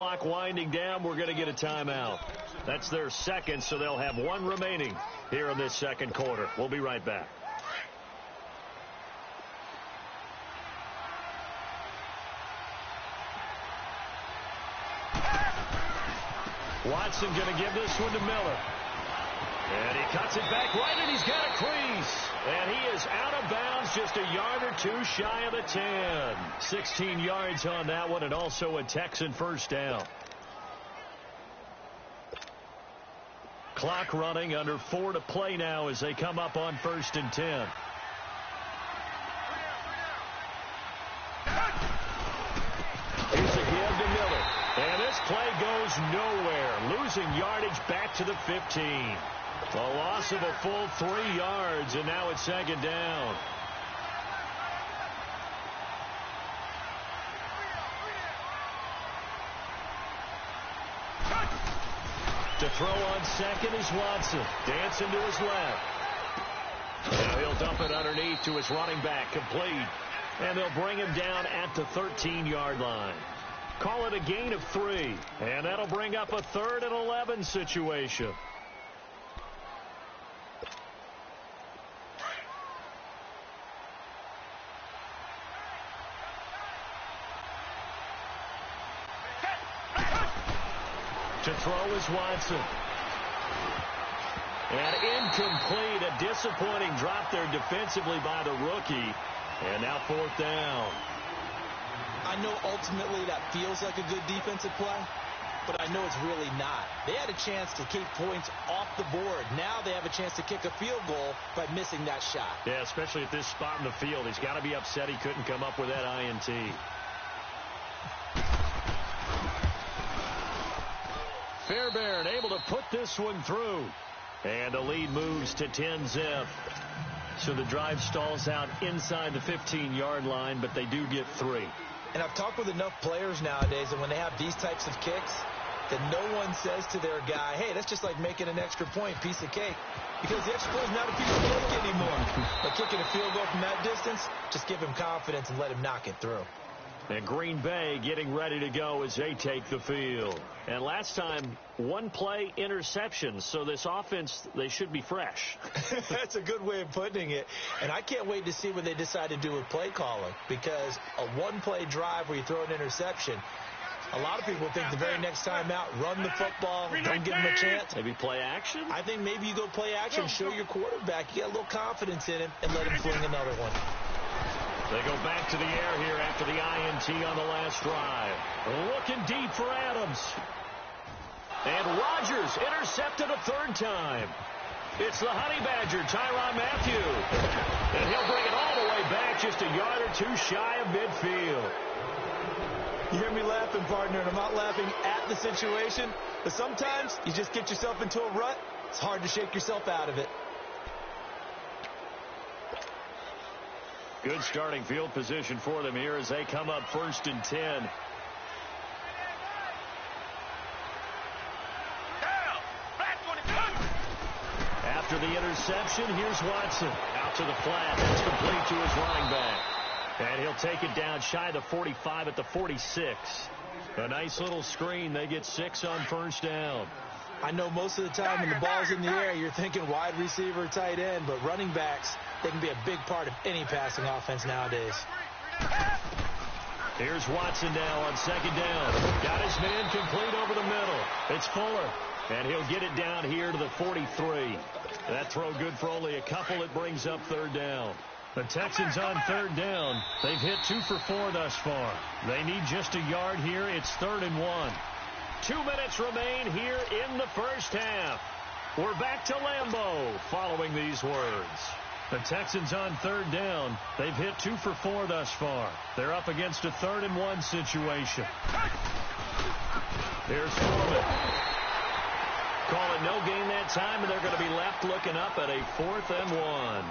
Clock winding down, we're going to get a timeout. That's their second, so they'll have one remaining here in this second quarter. We'll be right back. Watson going to give this one to Miller. And he cuts it back right, and he's got a crease. And he is out of bounds, just a yard or two shy of the 10. 16 yards on that one, and also a Texan first down. Clock running, under 4 to play now as they come up on 1st and 10. Here's a give to Miller. And this play goes nowhere. Losing yardage back to the 15. A loss of a full 3 yards, and now it's second down. To throw on second is Watson. Dancing to his left. Now he'll dump it underneath to his running back. Complete. And they'll bring him down at the 13-yard line. Call it a gain of 3. And that'll bring up a 3rd and 11 situation. To throw is Watson. And incomplete. A disappointing drop there defensively by the rookie. And now 4th down. I know ultimately that feels like a good defensive play, but I know it's really not. They had a chance to keep points off the board. Now they have a chance to kick a field goal by missing that shot. Yeah, especially at this spot in the field. He's got to be upset he couldn't come up with that INT. Fairbairn able to put this one through. And the lead moves to 10-zip. So the drive stalls out inside the 15-yard line, but they do get 3. And I've talked with enough players nowadays, and when they have these types of kicks, that no one says to their guy, hey, that's just like making an extra point, piece of cake. Because the extra point is not a piece of cake anymore. But kicking a field goal from that distance, just give him confidence and let him knock it through. And Green Bay getting ready to go as they take the field. And last time, 1-play interception. So this offense, they should be fresh. That's a good way of putting it. And I can't wait to see what they decide to do with play calling. Because a 1-play drive where you throw an interception, a lot of people think the very next time out, run the football, don't give them a chance. Maybe play action? I think maybe you go play action, show your quarterback. You got a little confidence in him, and let him fling another one. They go back to the air here after the INT on the last drive. Looking deep for Adams. And Rodgers intercepted a 3rd time. It's the Honey Badger, Tyrann Mathieu. And he'll bring it all the way back, just a yard or 2 shy of midfield. You hear me laughing, partner, and I'm not laughing at the situation. But sometimes you just get yourself into a rut. It's hard to shake yourself out of it. Good starting field position for them here as they come up 1st and 10. After the interception, here's Watson. Out to the flat. That's complete to his running back. And he'll take it down shy of the 45 at the 46. A nice little screen. They get 6 on 1st down. I know most of the time when the ball's in the air, you're thinking wide receiver, tight end, but running backs, they can be a big part of any passing offense nowadays. Here's Watson now on 2nd down. Got his man complete over the middle. It's Fuller, and he'll get it down here to the 43. That throw good for only a couple. It brings up 3rd down. The Texans on 3rd down. They've hit 2 for 4 thus far. They need just a yard here. It's 3rd and 1. 2 minutes remain here in the first half. We're back to Lambeau following these words. The Texans on 3rd down. They've hit 2 for 4 thus far. They're up against a 3rd and 1 situation. Here's Foreman. Calling no gain that time, and they're going to be left looking up at a 4th and 1.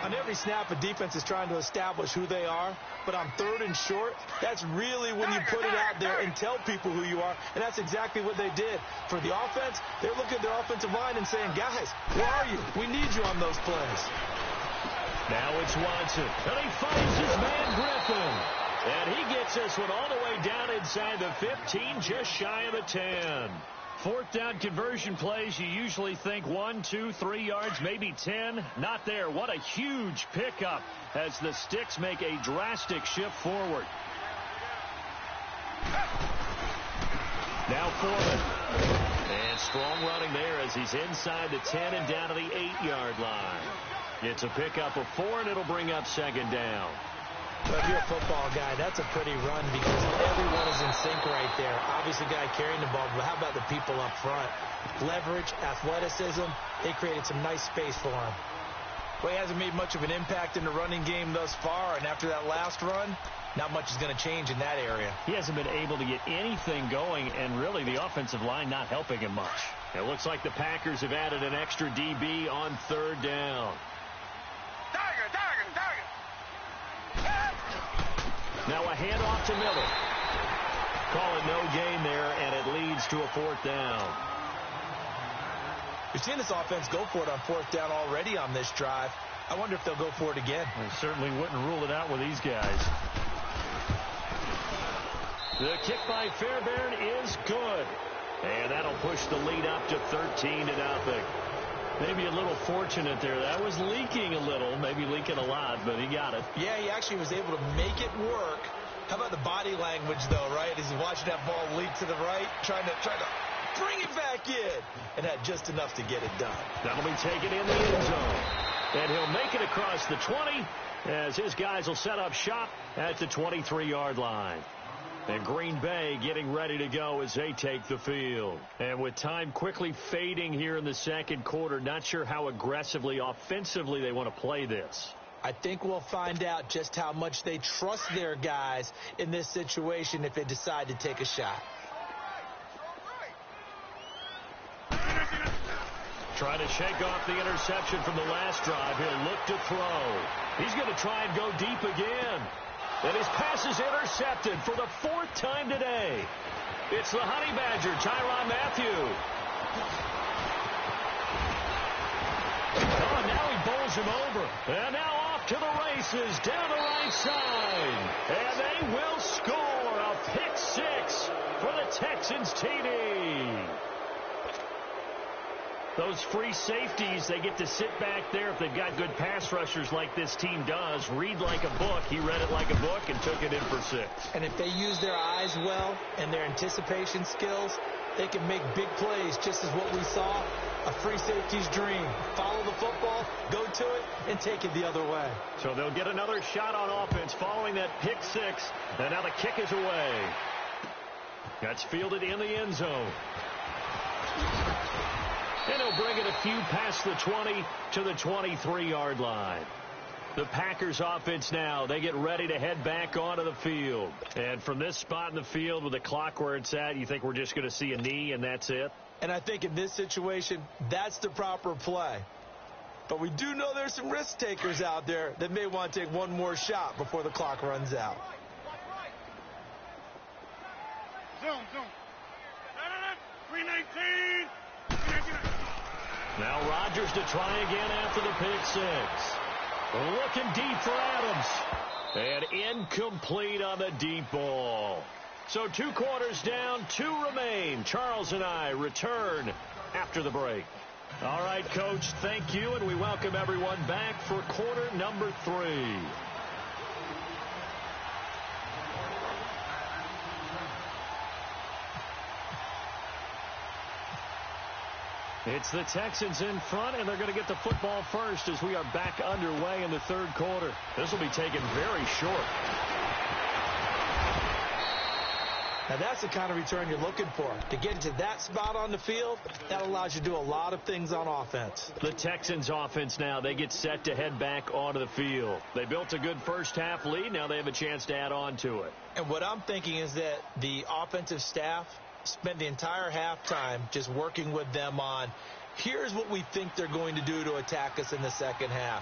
On every snap, a defense is trying to establish who they are, but on 3rd and short, that's really when you put it out there and tell people who you are, and that's exactly what they did. For the offense, they're looking at their offensive line and saying, guys, where are you? We need you on those plays. Now it's Watson, and he finds his man Griffin. And he gets this one all the way down inside the 15, just shy of the 10. Fourth down conversion plays, you usually think 1, 2, 3 yards, maybe 10. Not there. What a huge pickup as the Sticks make a drastic shift forward. Now Foreman. And strong running there as he's inside the 10 and down to the 8-yard line. It's a pickup of 4, and it'll bring up second down. Well, if you're a football guy, that's a pretty run because everyone is in sync right there. Obviously, the guy carrying the ball, but how about the people up front? Leverage, athleticism, they created some nice space for him. Well, he hasn't made much of an impact in the running game thus far, and after that last run, not much is going to change in that area. He hasn't been able to get anything going, and really the offensive line not helping him much. It looks like the Packers have added an extra DB on third down. Now a handoff to Miller. Call it no gain there, and it leads to a fourth down. We've seen this offense go for it on fourth down already on this drive. I wonder if they'll go for it again. They certainly wouldn't rule it out with these guys. The kick by Fairbairn is good. And that'll push the lead up to 13-0. Maybe a little fortunate there. That was leaking a little, maybe leaking a lot, but he got it. Yeah, he actually was able to make it work. How about the body language, though, right? As he's watching that ball leak to the right, trying to bring it back in, and had just enough to get it done. That'll be taken in the end zone. And he'll make it across the 20 as his guys will set up shop at the 23-yard line. And Green Bay getting ready to go as they take the field. And with time quickly fading here in the second quarter, not sure how aggressively, offensively they want to play this. I think we'll find out just how much they trust their guys in this situation if they decide to take a shot. Trying to shake off the interception from the last drive. He'll look to throw. He's going to try and go deep again. And his pass is intercepted for the fourth time today. It's the Honey Badger, Tyrann Mathieu. Oh, now he bowls him over. And now off to the races down the right side. And they will score a pick six for the Texans TD. Those free safeties, they get to sit back there if they've got good pass rushers like this team does. Read like a book. He read it like a book and took it in for 6. And if they use their eyes well and their anticipation skills, they can make big plays, just as what we saw. A free safety's dream. Follow the football, go to it, and take it the other way. So they'll get another shot on offense following that pick 6. And now the kick is away. That's fielded in the end zone. And he'll bring it a few past the 20 to the 23-yard line. The Packers offense now, they get ready to head back onto the field. And from this spot in the field with the clock where it's at, you think we're just going to see a knee and that's it? And I think in this situation, that's the proper play. But we do know there's some risk takers out there that may want to take one more shot before the clock runs out. Zoom. 319. Now Rodgers to try again after the pick 6. Looking deep for Adams. And incomplete on the deep ball. So 2 quarters down, 2 remain. Charles and I return after the break. All right, Coach, thank you, and we welcome everyone back for quarter number 3. It's the Texans in front, and they're going to get the football first as we are back underway in the third quarter. This will be taken very short. Now, that's the kind of return you're looking for. To get into that spot on the field, that allows you to do a lot of things on offense. The Texans offense now, they get set to head back onto the field. They built a good first-half lead. Now they have a chance to add on to it. And what I'm thinking is that the offensive staff spend the entire halftime just working with them on, here's what we think they're going to do to attack us in the second half.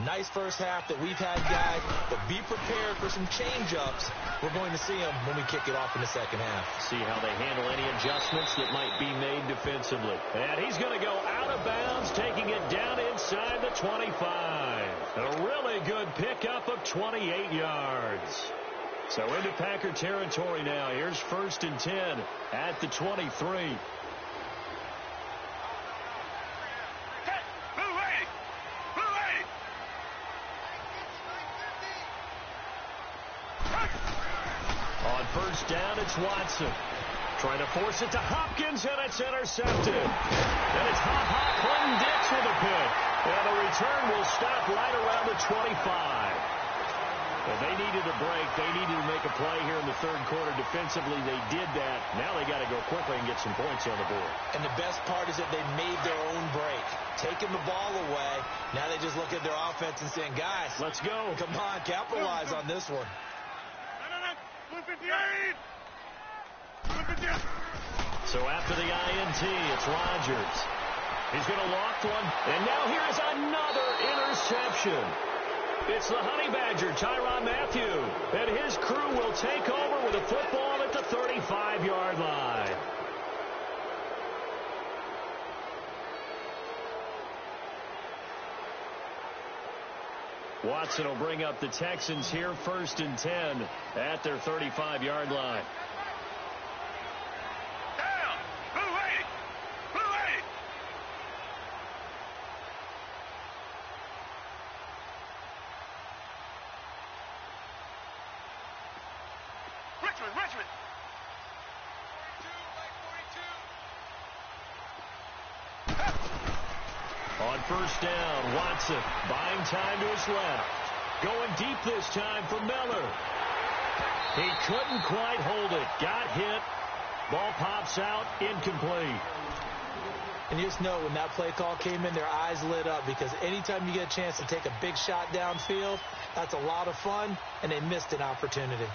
Nice first half that we've had, guys, but be prepared for some change-ups. We're going to see them when we kick it off in the second half. See how they handle any adjustments that might be made defensively. And he's going to go out of bounds, taking it down inside the 25. A really good pickup of 28 yards. So into Packer territory now. Here's 1st and 10 at the 23. On 1st down, it's Watson. Trying to force it to Hopkins, and it's intercepted. And it's Hop Clinton Dix with a pick. And the return will stop right around the 25. Well, they needed a break. They needed to make a play here in the 3rd quarter. Defensively, they did that. Now they got to go quickly and get some points on the board. And the best part is that they made their own break. Taking the ball away. Now they just look at their offense and saying, guys, let's go. Come on, capitalize on this one. So after the INT, it's Rodgers. He's going to loft one. And now here is another interception. It's the Honey Badger, Tyrann Mathieu. And his crew will take over with a football at the 35-yard line. Watson will bring up the Texans here 1st and 10 at their 35-yard line. Richmond. On 1st down, Watson buying time to his left. Going deep this time for Miller. He couldn't quite hold it. Got hit. Ball pops out. Incomplete. And you just know when that play call came in, their eyes lit up because anytime you get a chance to take a big shot downfield, that's a lot of fun, and they missed an opportunity.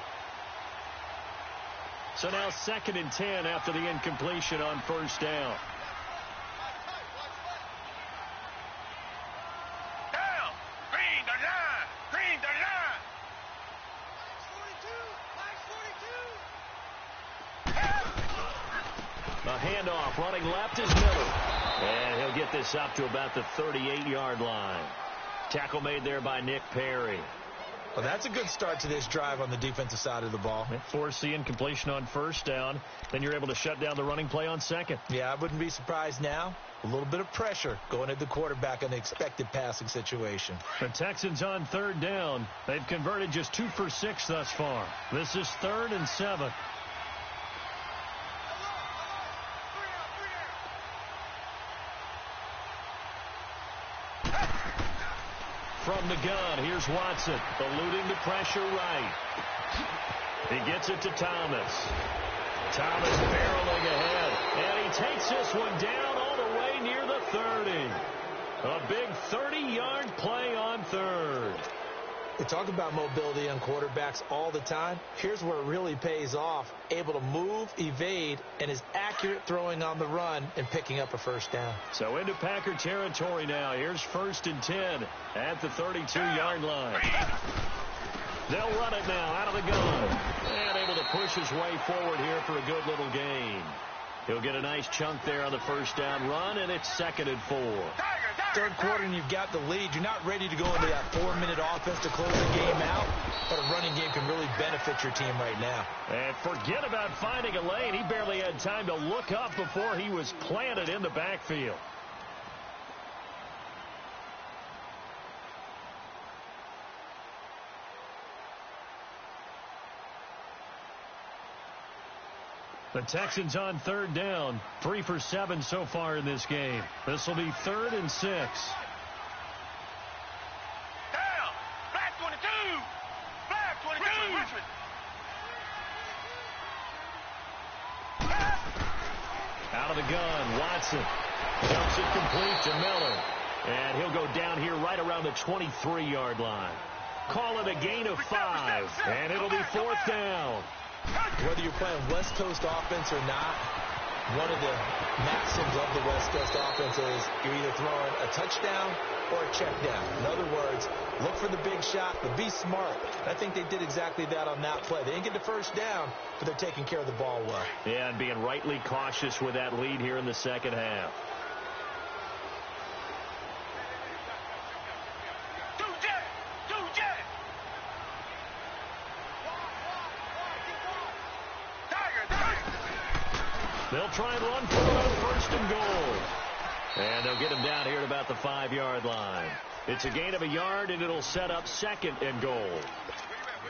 So now 2nd and 10 after the incompletion on 1st down. A handoff running left is Miller. And he'll get this up to about the 38-yard line. Tackle made there by Nick Perry. Well, that's a good start to this drive on the defensive side of the ball. Force the incompletion on 1st down. Then you're able to shut down the running play on 2nd. Yeah, I wouldn't be surprised now. A little bit of pressure going at the quarterback in the expected passing situation. The Texans on 3rd down. They've converted just 2 for 6 thus far. This is 3rd and 7. From the gun, here's Watson, eluding the pressure right. He gets it to Thomas. Thomas barreling ahead, and he takes this one down all the way near the 30. A big 30-yard play on 3rd. They talk about mobility on quarterbacks all the time. Here's where it really pays off. Able to move, evade, and is accurate throwing on the run and picking up a 1st down. So into Packer territory now. Here's 1st and 10 at the 32-yard line. They'll run it now out of the gun. And able to push his way forward here for a good little gain. He'll get a nice chunk there on the 1st down run, and it's 2nd and 4. 3rd quarter and you've got the lead. You're not ready to go into that 4-minute offense to close the game out, but a running game can really benefit your team right now. And forget about finding a lane. He barely had time to look up before he was planted in the backfield. The Texans on 3rd down, 3 for 7 so far in this game. This will be 3rd and 6. Down! Flag 22! Flag 22! Richmond! Out of the gun, Watson dumps it complete to Miller. And he'll go down here right around the 23-yard line. Call it a gain of 5, and it'll be 4th down. Whether you're playing West Coast offense or not, one of the maxims of the West Coast offense is you're either throwing a touchdown or a check down. In other words, look for the big shot, but be smart. I think they did exactly that on that play. They didn't get the 1st down, but they're taking care of the ball well. Yeah, and being rightly cautious with that lead here in the 2nd half. They'll try and run for it on first and goal. And they'll get him down here at about the 5-yard line. It's a gain of a yard, and it'll set up second and goal.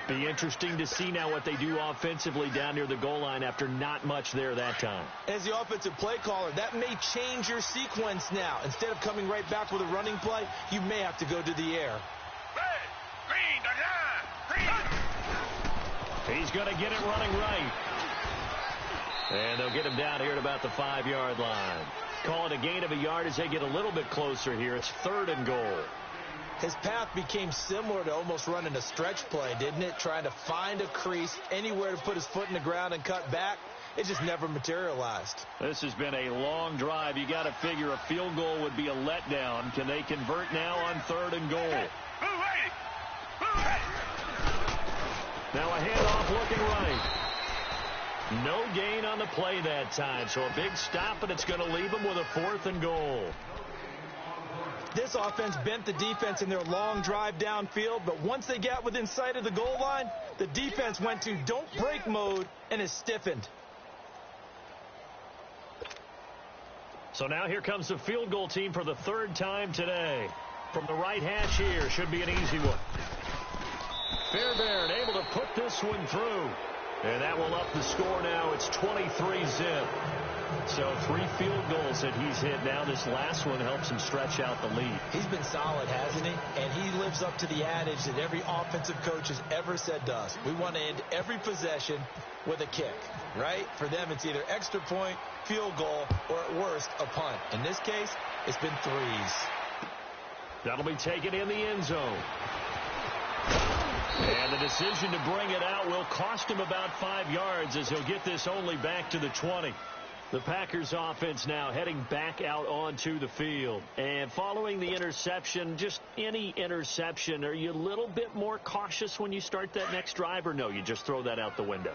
Be interesting to see now what they do offensively down near the goal line after not much there that time. As the offensive play caller, that may change your sequence now. Instead of coming right back with a running play, you may have to go to the air. He's going to get it running right. And they'll get him down here at about the 5-yard line. Call it a gain of a yard as they get a little bit closer here. It's third and goal. His path became similar to almost running a stretch play, didn't it? Trying to find a crease, anywhere to put his foot in the ground and cut back. It just never materialized. This has been a long drive. You got to figure a field goal would be a letdown. Can they convert now on third and goal? Now a handoff looking right. No gain on the play that time. So a big stop, and it's going to leave them with a 4th and goal. This offense bent the defense in their long drive downfield, but once they got within sight of the goal line, the defense went to don't break mode and is stiffened. So now here comes the field goal team for the 3rd time today. From the right hash here, should be an easy one. Fairbairn able to put this one through. And that will up the score now. It's 23-zip. So 3 field goals that he's hit now. This last one helps him stretch out the lead. He's been solid, hasn't he? And he lives up to the adage that every offensive coach has ever said to us. We want to end every possession with a kick, right? For them, it's either extra point, field goal, or at worst, a punt. In this case, it's been 3s. That'll be taken in the end zone. And the decision to bring it out will cost him about 5 yards as he'll get this only back to the 20. The Packers offense now heading back out onto the field. And following the interception, just any interception, are you a little bit more cautious when you start that next drive, or no, you just throw that out the window?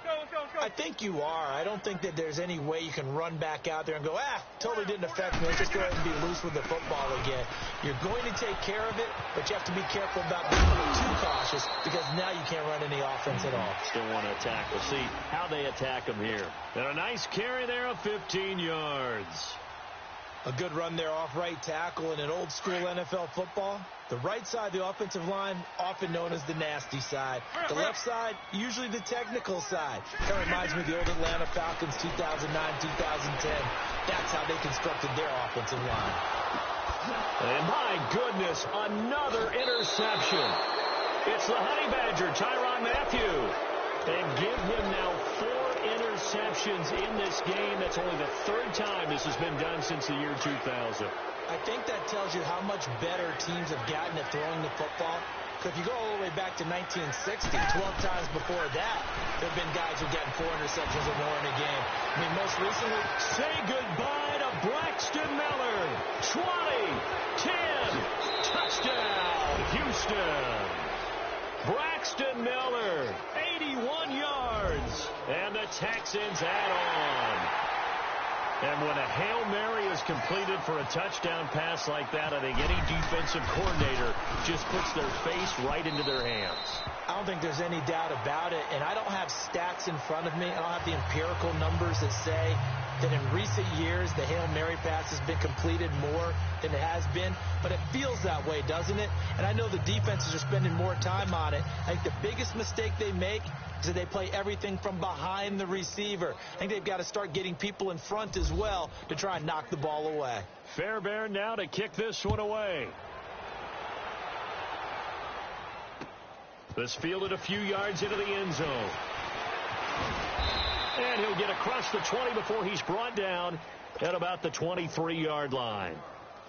I think you are. I don't think that there's any way you can run back out there and go, totally didn't affect me. Let's just go ahead and be loose with the football again. You're going to take care of it, but you have to be careful about being too cautious because now you can't run any offense at all. Still want to attack. We'll see how they attack them here. And a nice carry there of 15 yards. A good run there off right tackle in an old school NFL football. The right side of the offensive line, often known as the nasty side. The left side, usually the technical side. Kind of reminds me of the old Atlanta Falcons 2009-2010. That's how they constructed their offensive line. And my goodness, another interception. It's the Honey Badger, Tyrann Mathieu. And give him now 4 interceptions in this game. That's only the 3rd time this has been done since the year 2000. I think that tells you how much better teams have gotten at throwing the football. Because if you go all the way back to 1960, 12 times before that, there have been guys who have gotten 4 interceptions or more in a game. I mean, most recently, say goodbye to Braxton Miller. 20, 10, touchdown, Houston. Braxton Miller, 81 yards, and the Texans add on. And when a Hail Mary is completed for a touchdown pass like that, I think any defensive coordinator just puts their face right into their hands. I don't think there's any doubt about it, and I don't have stats in front of me. I don't have the empirical numbers that say that in recent years the Hail Mary pass has been completed more than it has been, but it feels that way, doesn't it? And I know the defenses are spending more time on it. I think the biggest mistake they make is that they play everything from behind the receiver. I think they've got to start getting people in front as well to try and knock the ball away. Fairbairn now to kick this one away. This fielded a few yards into the end zone. And he'll get across the 20 before he's brought down at about the 23-yard line.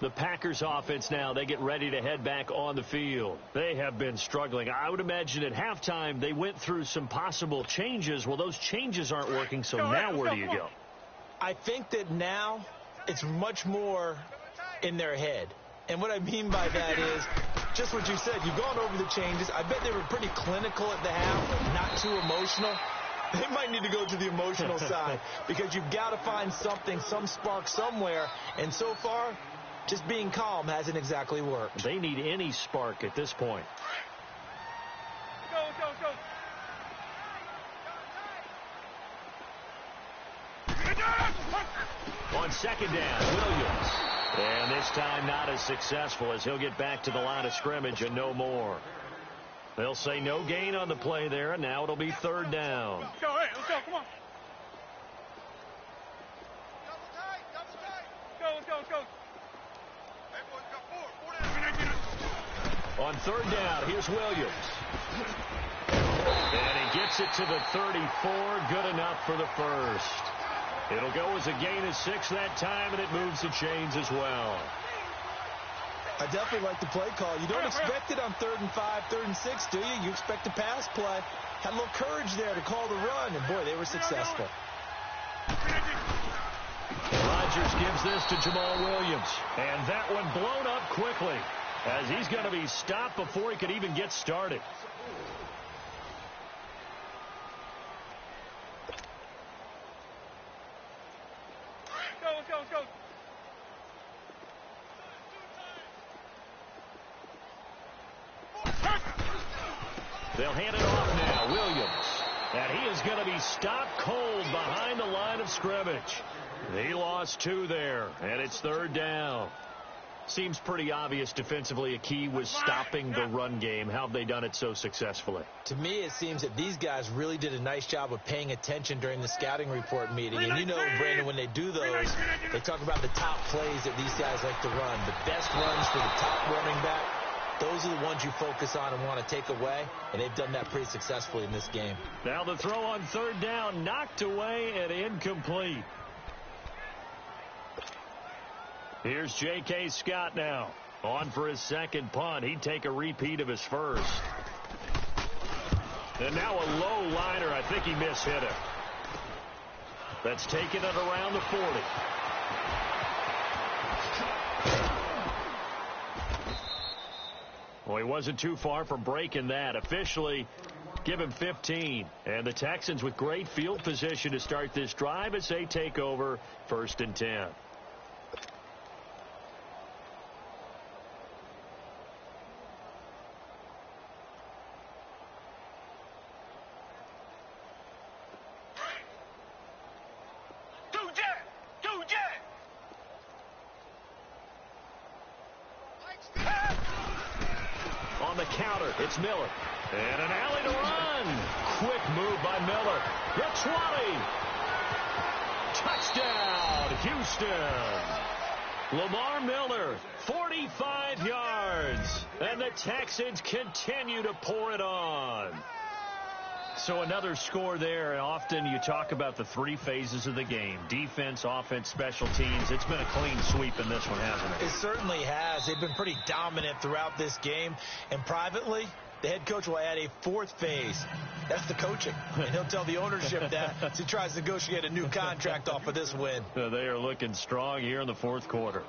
The Packers offense now, they get ready to head back on the field. They have been struggling. I would imagine at halftime they went through some possible changes. Well, those changes aren't working, so now where do you go? I think that now it's much more in their head. And what I mean by that is just what you said. You've gone over the changes. I bet they were pretty clinical at the half, not too emotional. They might need to go to the emotional side because you've got to find something, some spark somewhere. And so far, just being calm hasn't exactly worked. They need any spark at this point. Go. On second down, Williams. And this time not as successful as he'll get back to the line of scrimmage and no more. They'll say no gain on the play there, and now it'll be third down. Let's go, hey, let's go, come on. Let's go. Hey, boys, we got four. On third down, here's Williams. And he gets it to the 34. Good enough for the first. It'll go as a gain of 6 that time, and it moves the chains as well. I definitely like the play call. You don't expect it on 3rd and 5, 3rd and 6, do you? You expect a pass play. Had a little courage there to call the run, and boy, they were successful. Rodgers gives this to Jamal Williams, and that one blown up quickly as he's going to be stopped before he could even get started. Let's go. They'll hand it off now. Williams. And he is going to be stopped cold behind the line of scrimmage. He lost 2 there, and it's third down. Seems pretty obvious defensively a key was stopping the run game. How have they done it so successfully? To me, it seems that these guys really did a nice job of paying attention during the scouting report meeting. And you know, Brandon, when they do those, they talk about the top plays that these guys like to run. The best runs for the top running back, those are the ones you focus on and want to take away. And they've done that pretty successfully in this game. Now the throw on third down, knocked away and incomplete. Here's J.K. Scott now. On for his second punt. He'd take a repeat of his first. And now a low liner. I think he mishit it. That's taken it around the 40. Well, he wasn't too far from breaking that. Officially, give him 15. And the Texans with great field position to start this drive as they take over 1st and 10. On the counter, it's Miller. And an alley to run. Quick move by Miller. The 20. Touchdown, Houston. Lamar Miller, 45 yards. And the Texans continue to pour it on. So another score there. Often you talk about the 3 phases of the game. Defense, offense, special teams. It's been a clean sweep in this one, hasn't it? It certainly has. They've been pretty dominant throughout this game. And privately, the head coach will add a 4th phase. That's the coaching. And he'll tell the ownership that as he tries to negotiate a new contract off of this win. They are looking strong here in the 4th quarter.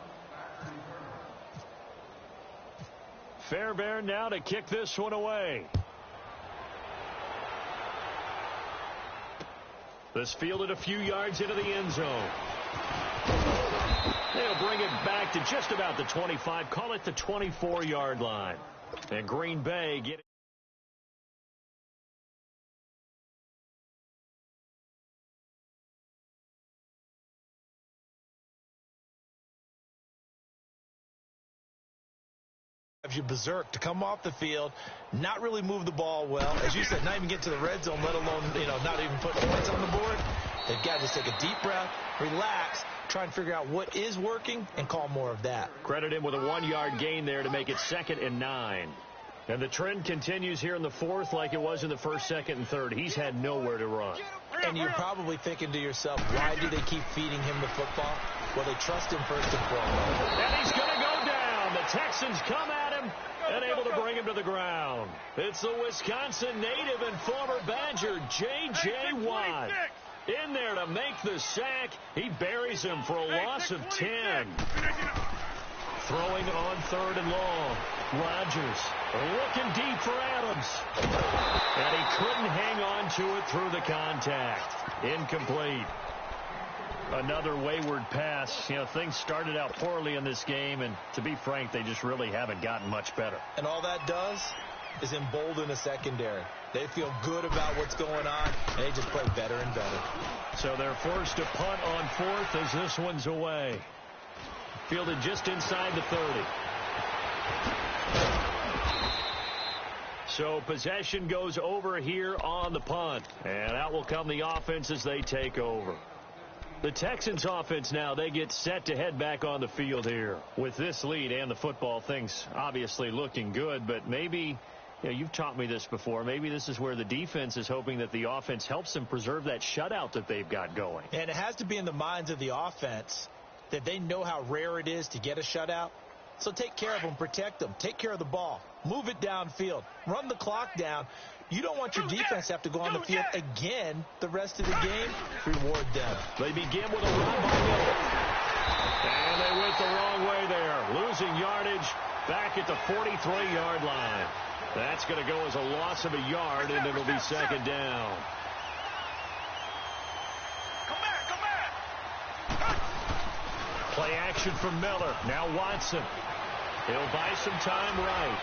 Fairbairn now to kick this one away. This fielded a few yards into the end zone. They'll bring it back to just about the 25. Call it the 24-yard line. And Green Bay get it. You berserk to come off the field, not really move the ball well. As you said, not even get to the red zone, let alone, not even put points on the board. They've got to just take a deep breath, relax, try and figure out what is working, and call more of that. Credit him with a 1-yard gain there to make it 2nd and 9. And the trend continues here in the 4th like it was in the 1st, 2nd, and 3rd. He's had nowhere to run. And you're probably thinking to yourself, why do they keep feeding him the football? Well, they trust him first and foremost. And he's going to go down. The Texans come at him and able to bring him to the ground. It's the Wisconsin native and former Badger, J.J. Watt. In there to make the sack. He buries him for a loss of 10. Throwing on 3rd and long. Rodgers looking deep for Adams. And he couldn't hang on to it through the contact. Incomplete. Another wayward pass. Things started out poorly in this game, and to be frank, they just really haven't gotten much better. And all that does, is embolden the secondary. They feel good about what's going on, and they just play better and better. So they're forced to punt on fourth as this one's away. Fielded just inside the 30. So possession goes over here on the punt. And out will come the offense as they take over. The Texans offense now, they get set to head back on the field here. With this lead and the football, things obviously looking good, but maybe, you know, you've taught me this before, maybe this is where the defense is hoping that the offense helps them preserve that shutout that they've got going. And it has to be in the minds of the offense that they know how rare it is to get a shutout. So take care of them, protect them, take care of the ball, move it downfield, run the clock down. You don't want your defense to have to go on the field again the rest of the game. Reward them. They begin with a run by Miller. And they went the wrong way there. Losing yardage back at the 43-yard line. That's going to go as a loss of a yard, and it'll be second down. Come back. Play action from Miller. Now Watson. He'll buy some time right.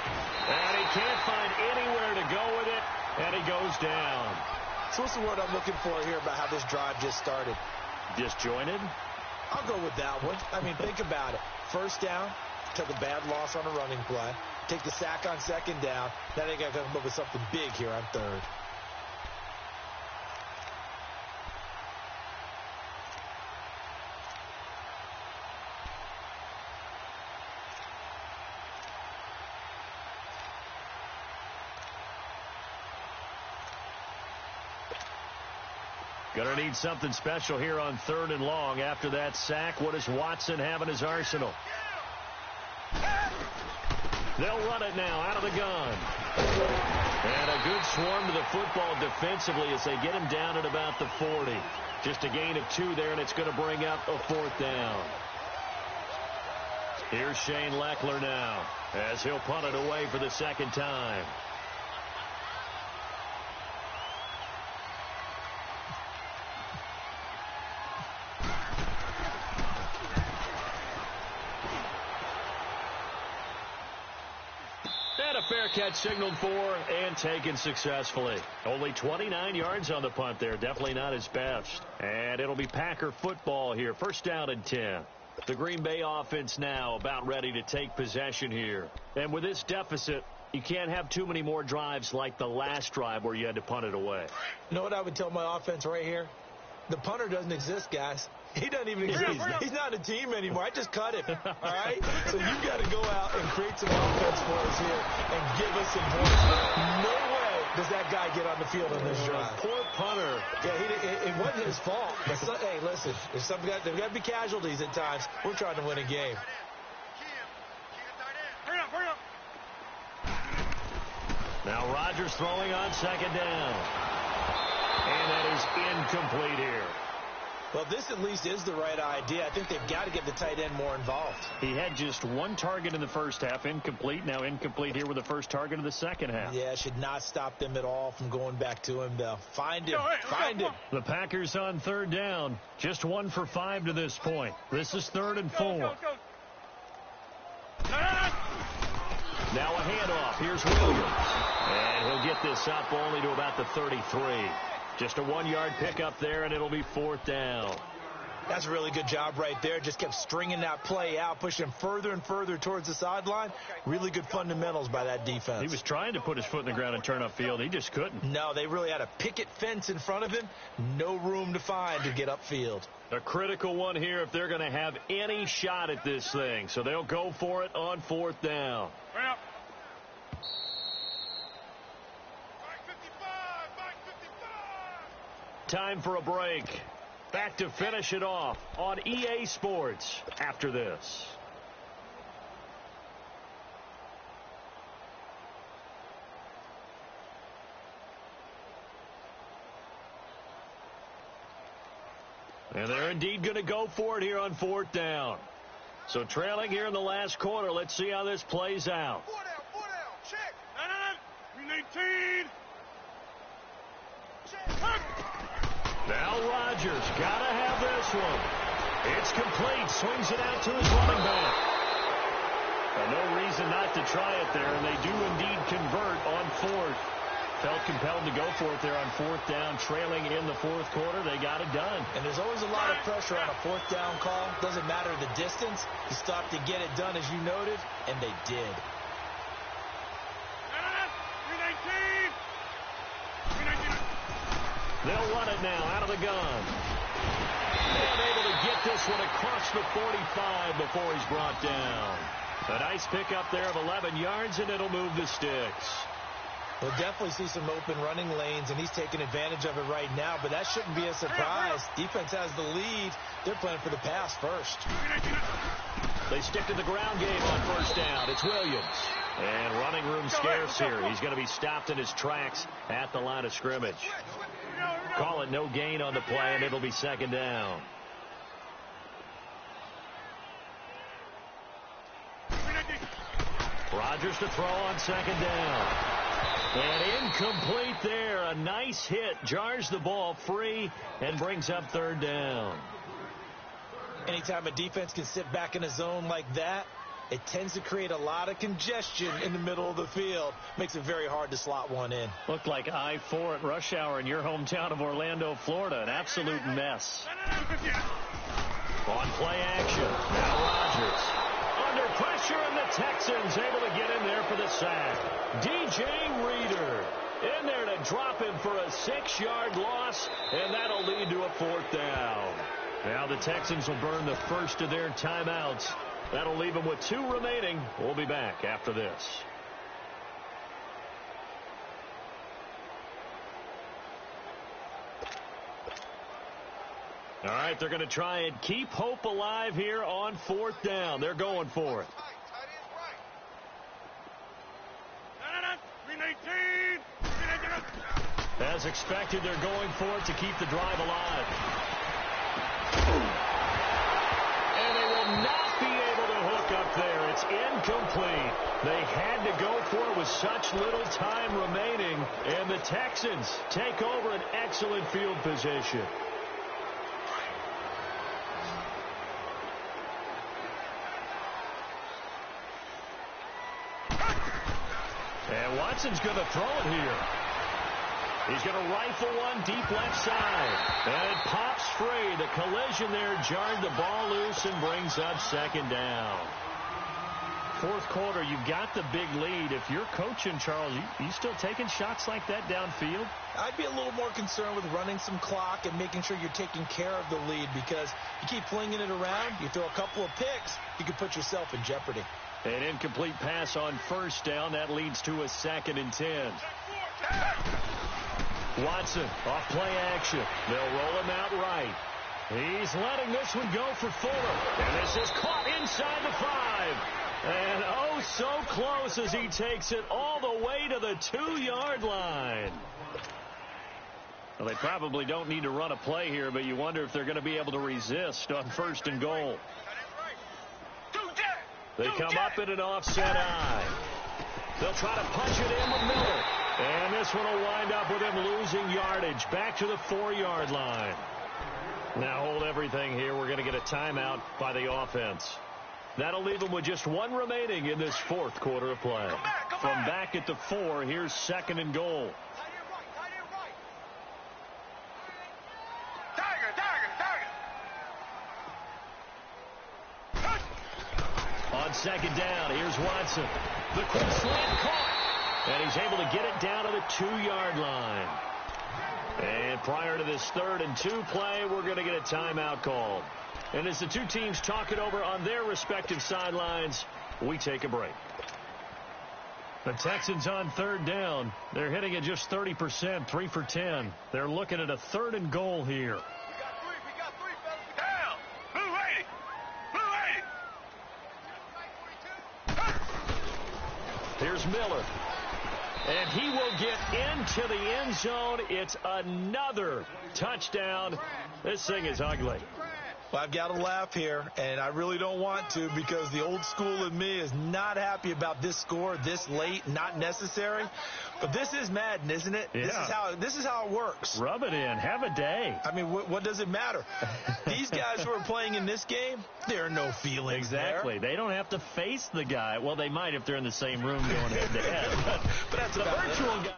And he can't find anywhere to go with it, and he goes down. So what's the word I'm looking for here about how this drive just started? Disjointed? I'll go with that one. I mean, think about it. First down, took a bad loss on a running play. Take the sack on second down. Now they got to come up with something big here on third. Gonna need something special here on third and long. After that sack, what does Watson have in his arsenal? They'll run it now out of the gun. And a good swarm to the football defensively as they get him down at about the 40. Just a gain of 2 there, and it's going to bring up a fourth down. Here's Shane Leckler now as he'll punt it away for the second time. Fair catch signaled for and taken successfully. Only 29 yards on the punt there. Definitely not his best. And it'll be Packer football here. First down and 10. The Green Bay offense now about ready to take possession here. And with this deficit, you can't have too many more drives like the last drive where you had to punt it away. You know what I would tell my offense right here? The punter doesn't exist, guys. He doesn't even exist. He's not a team anymore. I just cut him. All right? So you've got to go out and create some offense for us here and give us some points. No way does that guy get on the field on this drive. Poor punter. Yeah, it wasn't his fault. But hey, listen, there's got to be casualties at times. We're trying to win a game. Hurry up. Now Rodgers throwing on second down. And that is incomplete here. Well, this at least is the right idea. I think they've got to get the tight end more involved. He had just 1 target in the first half, incomplete. Now incomplete here with the first target of the second half. Yeah, should not stop them at all from going back to him, though. Find him. Find him. The Packers on third down. Just 1 for 5 to this point. This is 3rd and 4. Go. Now a handoff. Here's Williams. And he'll get this up only to about the 33. Just a 1-yard pickup there, and it'll be 4th down. That's a really good job right there. Just kept stringing that play out, pushing him further and further towards the sideline. Really good fundamentals by that defense. He was trying to put his foot in the ground and turn upfield. He just couldn't. No, they really had a picket fence in front of him. No room to find to get upfield. A critical one here if they're going to have any shot at this thing. So they'll go for it on 4th down. Hurry up. Time for a break. Back to finish it off on EA Sports after this. And they're indeed going to go for it here on 4th down. So trailing here in the last quarter. Let's see how this plays out. 4 down. Check. 319. Check. Now Rodgers got to have this one. It's complete. Swings it out to his running back. No reason not to try it there, and they do indeed convert on fourth. Felt compelled to go for it there on fourth down, trailing in the fourth quarter. They got it done. And there's always a lot of pressure on a fourth down call. Doesn't matter the distance. You stop to get it done, as you noted, and they did. 319. They'll run it now out of the gun. And able to get this one across the 45 before he's brought down. A nice pickup there of 11 yards, and it'll move the sticks. We'll definitely see some open running lanes, and he's taking advantage of it right now, but that shouldn't be a surprise. Defense has the lead. They're playing for the pass first. They stick to the ground game on first down. It's Williams. And running room scarce here. He's going to be stopped in his tracks at the line of scrimmage. Call it no gain on the play, and it'll be second down. Rodgers to throw on second down. And incomplete there. A nice hit. Jars the ball free and brings up third down. Anytime a defense can sit back in a zone like that, it tends to create a lot of congestion in the middle of the field. Makes it very hard to slot one in. Looked like I-4 at rush hour in your hometown of Orlando, Florida. An absolute mess. On play action. Now Rodgers. Under pressure, and the Texans able to get in there for the sack. DJ Reader in there to drop him for a 6-yard loss, and that'll lead to a fourth down. Now the Texans will burn the first of their timeouts. That'll leave them with 2 remaining. We'll be back after this. All right, they're going to try and keep hope alive here on fourth down. They're going for it. As expected, they're going for it to keep the drive alive. And they will not be able to hook up there. It's incomplete. They had to go for it with such little time remaining. And the Texans take over an excellent field position. And Watson's going to throw it here. He's going to rifle one deep left side. And it pops free. The collision there jarred the ball loose and brings up second down. Fourth quarter, you've got the big lead. If you're coaching, Charles, you still taking shots like that downfield? I'd be a little more concerned with running some clock and making sure you're taking care of the lead, because you keep flinging it around, you throw a couple of picks, you can put yourself in jeopardy. An incomplete pass on first down. That leads to a 2nd and 10. Watson off play action. They'll roll him out right. He's letting this one go for Fuller. And this is caught inside the 5. And oh, so close as he takes it all the way to the 2-yard line. Well, they probably don't need to run a play here, but you wonder if they're going to be able to resist on first and goal. They come up in an offset eye. They'll try to punch it in with Miller. And this one will wind up with him losing yardage back to the 4-yard line. Now hold everything here. We're going to get a timeout by the offense. That'll leave them with just 1 remaining in this fourth quarter of play. From back at the 4, here's 2nd and goal. On second down, here's Watson. The quick slant caught. And he's able to get it down to the 2-yard line. And prior to this 3rd and 2 play, we're going to get a timeout called. And as the two teams talk it over on their respective sidelines, we take a break. The Texans on 3rd down. They're hitting at just 30%, 3 for 10. They're looking at a 3rd and goal here. We got three, fellas. Down. Blue 80. Blue 80. Here's Miller. And he will get into the end zone. It's another touchdown. This thing is ugly. Well, I've got to laugh here, and I really don't want to because the old school in me is not happy about this score this late, not necessary. But this is Madden, isn't it? Yeah. This is how it works. Rub it in. Have a day. I mean, what does it matter? These guys who are playing in this game, there are no feelings Exactly. there. They don't have to face the guy. Well, they might if they're in the same room going head-to-head. But that's the about virtual it. guy.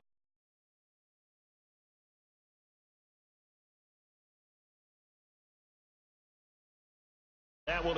That will